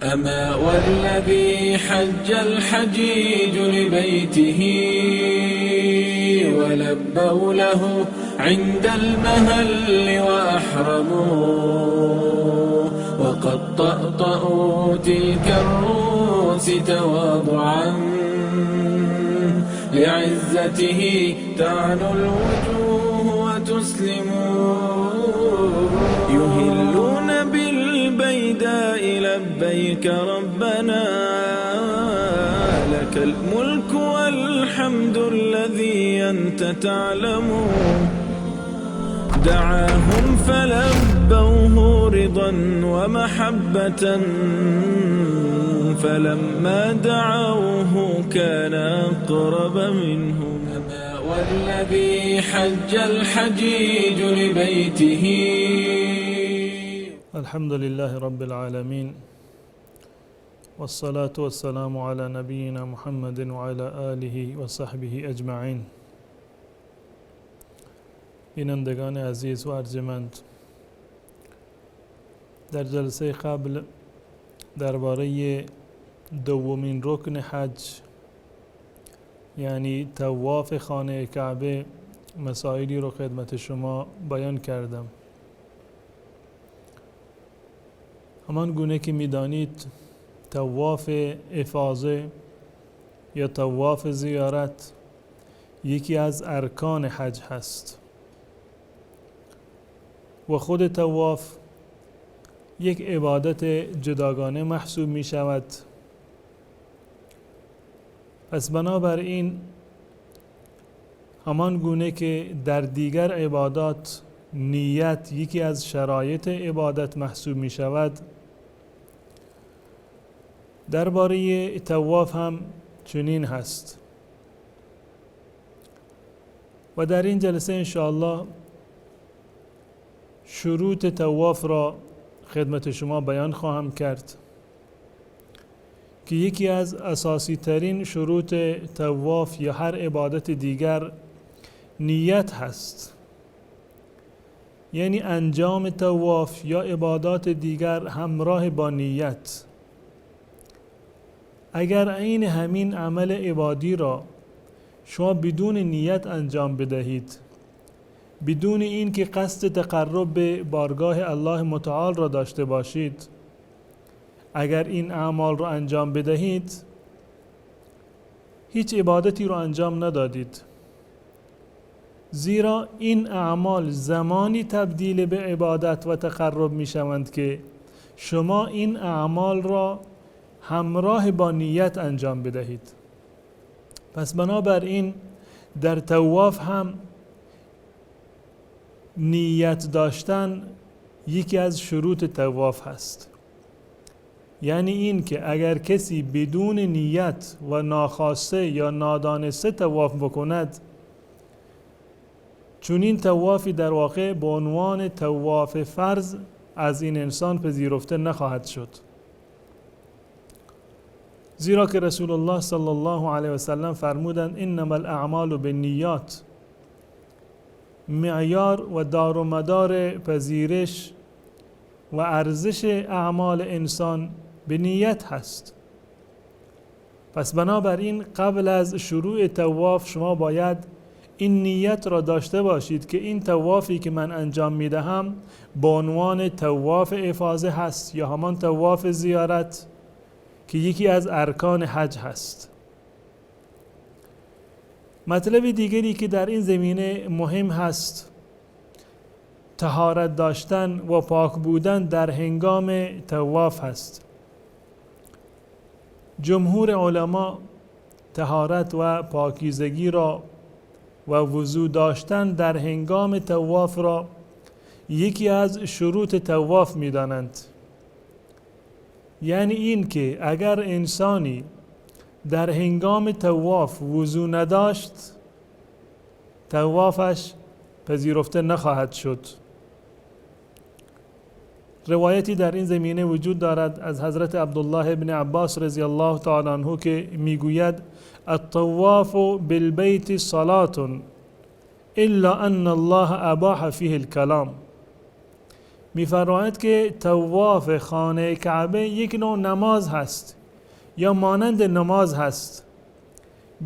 أما والذي حج الحجيج لبيته ولبوا له عند المهل وأحرموا وقد طأطأوا تلك الرؤوس تواضعا لعزته تعنو الوجوه وتسلم يهلون بالبيداء لبيك ربنا لك الملك والحمد الذي أنت تعلم دعاهم فلبوه رضا ومحبة فلما دعوه كان أقرب منهم والذي حج الحجيج لبيته. الحمد لله رب العالمين والصلاة والسلام على نبينا محمد وعلى آله وصحبه أجمعين. بینندگان عزیز و ارجمند، در جلسه قبل درباره دومین رکن حج یعنی طواف خانه کعبه مسائلی رو خدمت شما بیان کردم. همان گونه که می‌دانید طواف افاضه یا طواف زیارت یکی از ارکان حج هست و خود طواف یک عبادت جداگانه محسوب می شود. پس بنابراین همان گونه که در دیگر عبادات نیت یکی از شرایط عبادت محسوب می شود، درباره طواف هم چنین هست و در این جلسه انشاءالله شروط طواف را خدمت شما بیان خواهم کرد که یکی از اساسی ترین شروط طواف یا هر عبادت دیگر نیت هست. یعنی انجام طواف یا عبادات دیگر همراه با نیت. اگر عین همین عمل عبادی را شما بدون نیت انجام بدهید، بدون این که قصد تقرب به بارگاه الله متعال را داشته باشید، اگر این اعمال را انجام بدهید هیچ عبادتی را انجام ندادید، زیرا این اعمال زمانی تبدیل به عبادت و تقرب می شوند که شما این اعمال را همراه با نیت انجام بدهید. پس بنابراین در طواف هم نیت داشتن یکی از شروط طواف هست. یعنی این که اگر کسی بدون نیت و ناخواسته یا نادانسته طواف بکند، چون این طوافی در واقع به عنوان طواف فرض از این انسان پذیرفته نخواهد شد. زیرا که رسول الله صلی الله علیه و سلم فرمودند انما الاعمال بالنیات، معیار و دار و مدار پذیرش و ارزش اعمال انسان به نیت هست. پس بنابراین قبل از شروع طواف شما باید این نیت را داشته باشید که این طوافی که من انجام میدهم به عنوان طواف افاضه هست یا همان طواف زیارت که یکی از ارکان حج هست. مطلب دیگری که در این زمینه مهم هست طهارت داشتن و پاک بودن در هنگام طواف هست. جمهور علما طهارت و پاکیزگی را و وضو داشتن در هنگام طواف را یکی از شروط طواف می دانند. یعنی این که اگر انسانی در هنگام طواف وضو نداشت، طوافش پذیرفته نخواهد شد. روایتی در این زمینه وجود دارد از حضرت عبدالله ابن عباس رضی الله تعالی عنه که میگوید الطواف بالبیت صلاة الا ان الله اباح فیه الکلام. می‌فرماید که طواف خانه کعبه یک نوع نماز هست یا مانند نماز هست،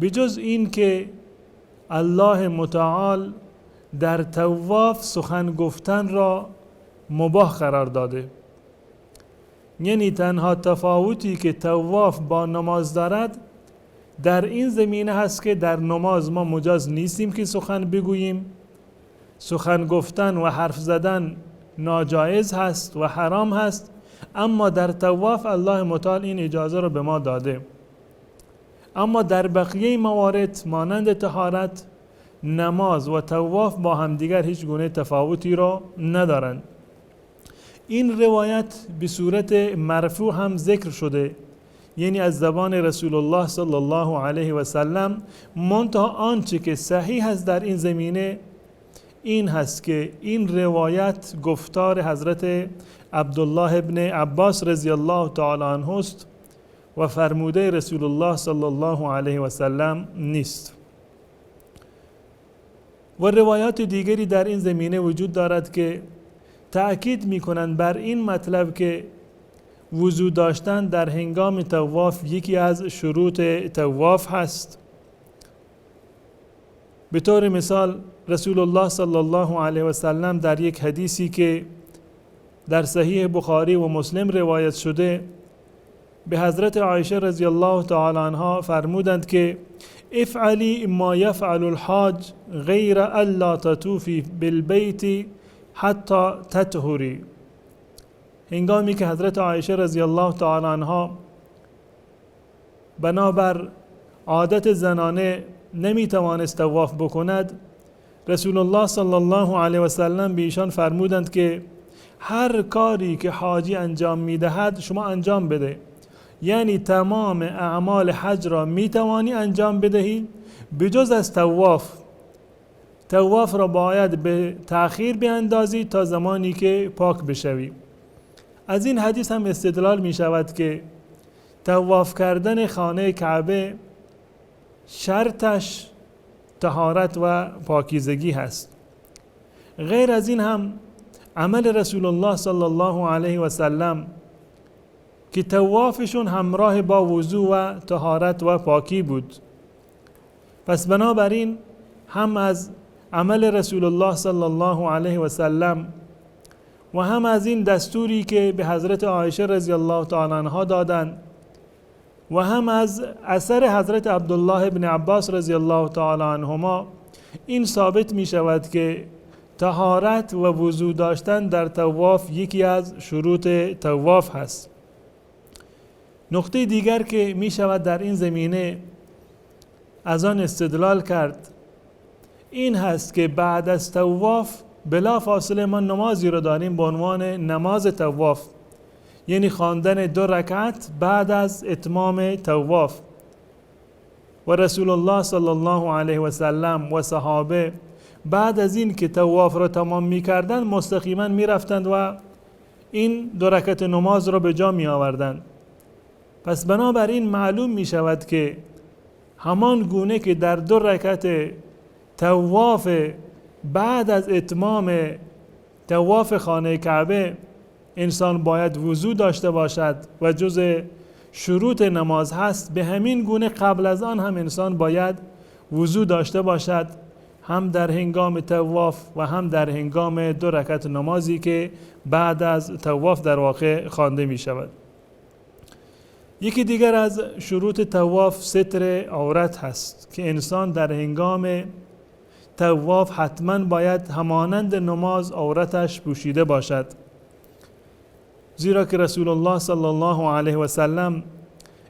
بجز این که الله متعال در طواف سخن گفتن را مباح قرار داده. یعنی تنها تفاوتی که طواف با نماز دارد در این زمینه هست که در نماز ما مجاز نیستیم که سخن بگوییم، سخن گفتن و حرف زدن ناجایز هست و حرام هست، اما در طواف الله متعال این اجازه را به ما داده. اما در بقیه موارد مانند طهارت، نماز و طواف با همدیگر هیچ گونه تفاوتی را ندارند. این روایت به صورت مرفوع هم ذکر شده، یعنی از زبان رسول الله صلی الله علیه و سلم، منتها آنچه که صحیح است در این زمینه این هست که این روایت گفتار حضرت عبدالله ابن عباس رضی الله تعالی عنه است و فرموده رسول الله صلی الله علیه و سلم نیست. و روایات دیگری در این زمینه وجود دارد که تأکید می‌کنند بر این مطلب که وضو داشتن در هنگام طواف یکی از شروط طواف هست. به طور مثال رسول الله صلی الله علیه و سلم در یک حدیثی که در صحیح بخاری و مسلم روایت شده به حضرت عایشه رضی الله تعالی عنها فرمودند که افعلی ما یفعل الحاج غیر الا تطوفی بالبیت حتی تطهری. هنگامی که حضرت عایشه رضی الله تعالی عنها بنابر عادت زنانه نمیتوانست طواف بکند، رسول الله صلی الله علیه و سلم به ایشان فرمودند که هر کاری که حاجی انجام میدهد شما انجام بده، یعنی تمام اعمال حج را میتوانی انجام بدهی بجز از طواف. طواف را باید به تأخیر بیندازی تا زمانی که پاک بشوی. از این حدیث هم استدلال می شود که طواف کردن خانه کعبه شرطش طهارت و پاکیزگی هست. غیر از این هم عمل رسول الله صلی الله علیه و سلم که طوافشون همراه با وضو و طهارت و پاکی بود. پس بنابراین هم از عمل رسول الله صلی الله علیه و سلم و هم از این دستوری که به حضرت عایشه رضی الله تعالی عنها دادند و هم از اثر حضرت عبدالله ابن عباس رضی الله تعالی عنهما این ثابت می شود که طهارت و وضو داشتن در طواف یکی از شروط طواف هست. نقطه دیگر که می شود در این زمینه از آن استدلال کرد این هست که بعد از طواف بلا فاصله ما نمازی رو داریم به عنوان نماز طواف، یعنی خواندن 2 رکعت بعد از اتمام طواف. و رسول الله صلی الله علیه و سلم و صحابه بعد از این که طواف را تمام می کردن مستقیما می رفتند و این 2 رکعت نماز را به جا می آوردند. پس بنابراین معلوم می شود که همان گونه که در 2 رکعت طواف بعد از اتمام طواف خانه کعبه انسان باید وضو داشته باشد و جز شروط نماز هست، به همین گونه قبل از آن هم انسان باید وضو داشته باشد، هم در هنگام طواف و هم در هنگام 2 رکعت نمازی که بعد از طواف در واقع خوانده می شود. یکی دیگر از شروط طواف ستر عورت هست که انسان در هنگام طواف حتما باید همانند نماز عورتش پوشیده باشد، زیرا که رسول الله صلی الله علیه و سلم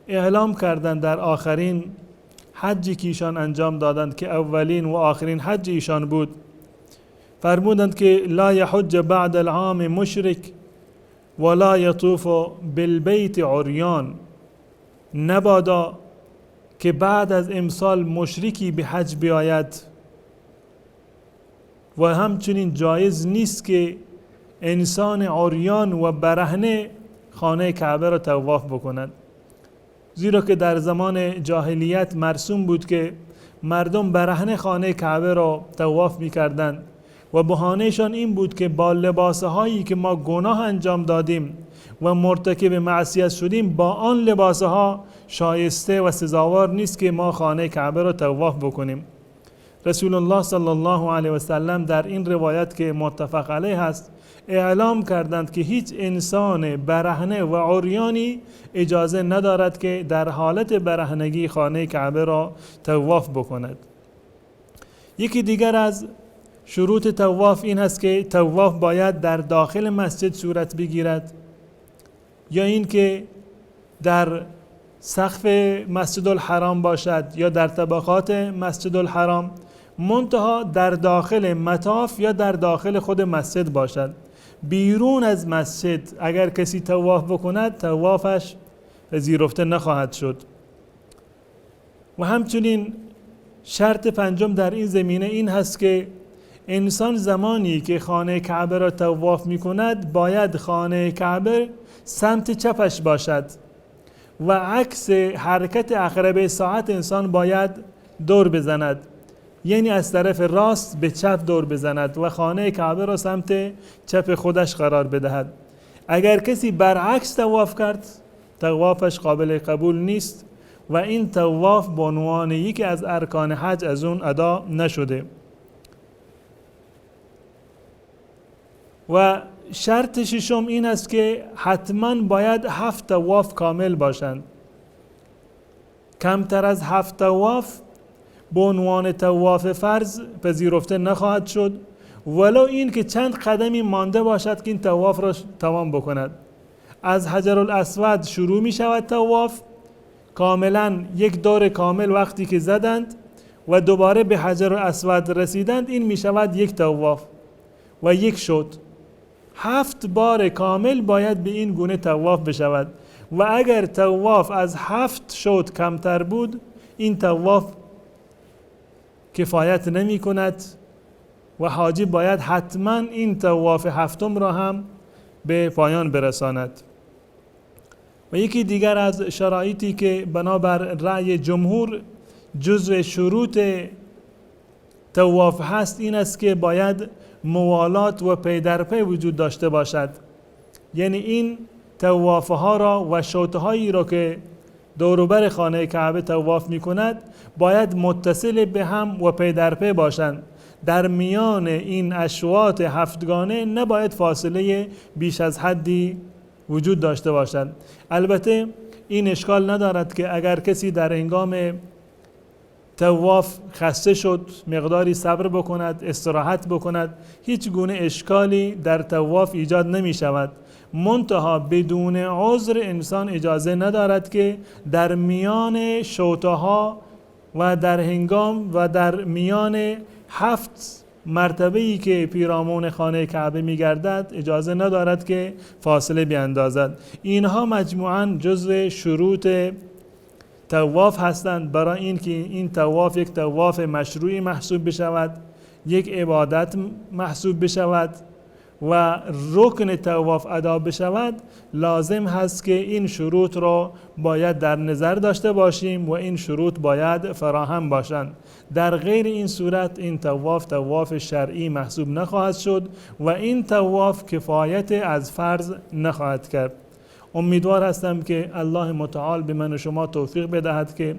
اعلام کردند در آخرین حجی که ایشان انجام دادند که اولین و آخرین حج ایشان بود، فرمودند که لا یحج بعد العام مشرک ولا یطوف بالبیت عریان. نبادا که بعد از امسال مشرکی به حج بیاید و همچنین جایز نیست که انسان عریان و برهنه خانه کعبه را طواف بکند، زیرا که در زمان جاهلیت مرسوم بود که مردم برهنه خانه کعبه را طواف می‌کردند و بهانهشان این بود که با لباسهایی که ما گناه انجام دادیم و مرتکب معصیت شدیم با آن لباسها شایسته و سزاوار نیست که ما خانه کعبه را طواف بکنیم. رسول الله صلی الله علیه و سلم در این روایت که متفق علیه است اعلام کردند که هیچ انسان برهنه و عریانی اجازه ندارد که در حالت برهنگی خانه کعبه را طواف بکند. یکی دیگر از شروط طواف این است که طواف باید در داخل مسجد صورت بگیرد یا این که در سقف مسجد الحرام باشد یا در طبقات مسجد الحرام، منتها در داخل مطاف یا در داخل خود مسجد باشد. بیرون از مسجد اگر کسی طواف بکند طوافش پذیرفته نخواهد شد. و همچنین شرط پنجم در این زمینه این هست که انسان زمانی که خانه کعبه را طواف می کند باید خانه کعبه سمت چپش باشد و عکس حرکت عقربه ساعت انسان باید دور بزند، یعنی از طرف راست به چپ دور بزند و خانه کعبه را سمت چپ خودش قرار بدهد. اگر کسی برعکس طواف کرد طوافش قابل قبول نیست و این طواف به عنوان یکی از ارکان حج از اون ادا نشده. و شرط ششم این است که حتما باید 7 طواف کامل باشند. کمتر از 7 طواف به عنوان طواف فرض پذیرفته نخواهد شد، ولو این که چند قدمی مانده باشد که این طواف را تمام بکند. از حجر الاسود شروع می شود طواف، کاملا یک دور کامل وقتی که زدند و دوباره به حجر الاسود رسیدند این می شود یک طواف و یک شد. 7 بار کامل باید به این گونه طواف بشود و اگر طواف از 7 شد کمتر بود این طواف کفایت نمی کند و حاجی باید حتما این طواف 7م را هم به پایان برساند. و یکی دیگر از شرایطی که بنابر رأی جمهور جزء شروط طواف هست این است که باید موالات و پی در پی وجود داشته باشد، یعنی این طواف ها را و شوط هایی را که دوروبر خانه کعبه طواف می کند باید متصل به هم و پی در پی باشند. در میان این اشواط 7گانه نباید فاصله بیش از حدی وجود داشته باشد. البته این اشکال ندارد که اگر کسی در هنگام طواف خسته شد مقداری صبر بکند، استراحت بکند، هیچ گونه اشکالی در طواف ایجاد نمی شود. منتها بدون عذر انسان اجازه ندارد که در میان شوطها و در هنگام و در میان 7 مرتبه‌ای که پیرامون خانه کعبه می‌گردد اجازه ندارد که فاصله بیاندازد. اینها مجموعاً جزء شروط طواف هستند برای اینکه این طواف یک طواف مشروعی محسوب بشود، یک عبادت محسوب بشود و رکن طواف ادا بشود. لازم هست که این شروط را باید در نظر داشته باشیم و این شروط باید فراهم باشند. در غیر این صورت این طواف شرعی محسوب نخواهد شد و این طواف کفایت از فرض نخواهد کرد. امیدوار هستم که الله متعال به من و شما توفیق بدهد که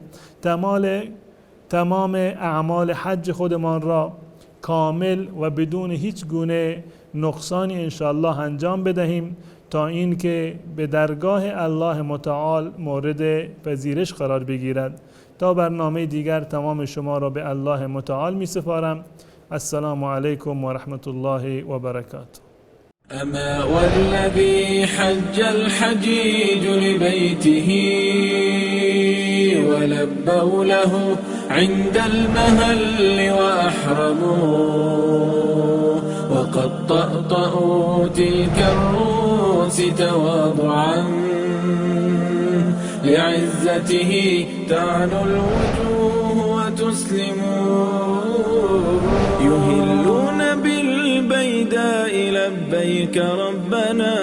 تمام اعمال حج خودمان را کامل و بدون هیچ گونه نقصانی انشاءالله انجام بدهیم تا این که به درگاه الله متعال مورد پذیرش قرار بگیرد. تا برنامه دیگر تمام شما را به الله متعال می سپارم. السلام علیکم و رحمت الله و برکاته. أما والذي حج الحجيج لبيته ولبوا له عند المهل وأحرموا وقد طأطأوا تلك الرؤوس تواضعا لعزته تعنو الوجوه وتسلموا يهلون بالبيداء لبيك ربنا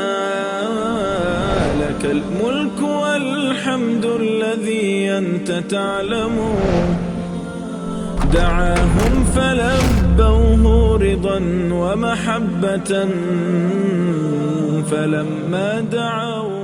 لك الملك والحمد الذي أنت تعلم دعاهم فلبوه رضا ومحبة فلما دعوا